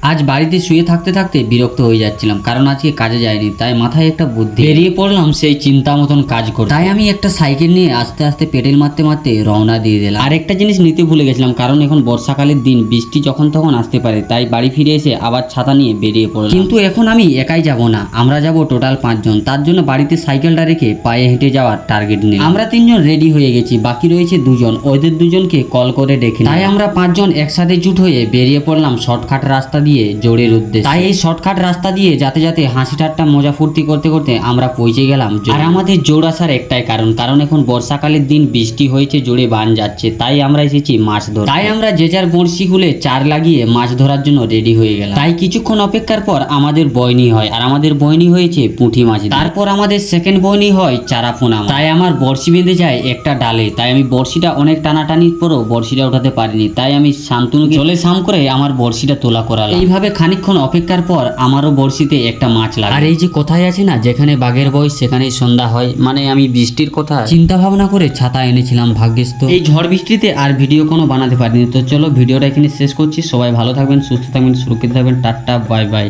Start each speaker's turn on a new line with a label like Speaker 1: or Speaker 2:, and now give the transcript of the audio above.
Speaker 1: আজ বাড়িতে শুয়ে থাকতে থাকতে বিরক্ত হয়ে যাচ্ছিলাম, কারণ আজকে কাজে যায়নি। তাই মাথায় একটা বুদ্ধি, বেরিয়ে পড়লাম সেই চিন্তা মতন কাজ করতে। তাই আমি একটা সাইকেল নিয়ে আস্তে আস্তে পেডেল মারতে মারতে রওনা দিয়ে দিলাম। আর একটা জিনিস নিতে ভুলে গেছিলাম, কারণ এখন বর্ষাকালের দিন, বৃষ্টি যখন তখন আসতে পারে। তাই বাড়ি ফিরে এসে আবার ছাতা নিয়ে বেরিয়ে পড়লাম। কিন্তু এখন আমি একাই যাব না, আমরা যাব টোটাল 5 জন। তার জন্য বাড়িতে সাইকেলটা রেখে পায়ে হেঁটে যাওয়ার টার্গেট নিলাম। আমরা 3 জন রেডি হয়ে গেছি, বাকি রয়েছে 2 জন। ওদের 2 জনকে কল করে ডেকে নিলাম। তাই আমরা 5 জন একসাথে জুট হয়ে বেরিয়ে পড়লাম শর্টকাট রাস্তা দিয়ে জোরের উদ্দেশ্যে। তাই এই শর্টকাট রাস্তা দিয়ে যাতে যাতে হাসি ঠাট্টা মজা ফুর্তি করতে করতে আমরা পৌঁছে গেলাম জোর। আর আমাদের জোর আসার একটাই কারণ এখন বর্ষাকালের দিন, বৃষ্টি হয়েছে, জোরে বান যাচ্ছে। তাই আমরা এসেছি মাছ ধরতে। তাই আমরা যে যার বড়শি খুলে চার লাগিয়ে মাছ ধরার জন্য রেডি হয়ে গেলাম। তাই কিছুক্ষণ অপেক্ষার পর আমাদের বয়নি হয়, আর আমাদের বয়নি হয়েছে পুঁটি মাছ। তারপর আমাদের সেকেন্ড বয়নি হয় চারাপোনা। তাই আমার বড়শি বেঁধে যায় একটা ডালে। তাই আমি বড়শিটা অনেক টানাটানির পরও বড়শিটা ওঠাতে পারিনি। তাই আমি শান্তনুকে জলে সাম করে আমার বড়শিটা তোলা করালাম। এইভাবে খানিকক্ষণ অপেক্ষার পর আমারও বড়শিতে একটা মাছ লাগে। আর এই যে কোথায় আছে না, যেখানে বাঘের বয়স সেখানেই সন্ধ্যা হয়, মানে আমি বৃষ্টির কথা চিন্তা ভাবনা করে ছাতা এনেছিলাম। ভাগ্যিস তো এই ঝড় বৃষ্টিতে আর ভিডিও কোনো বানাতে পারিনি। তো চলো ভিডিওটা এখানে শেষ করছি। সবাই ভালো থাকবেন, সুস্থ থাকবেন, সুরক্ষিত থাকবেন। Tata, bye bye.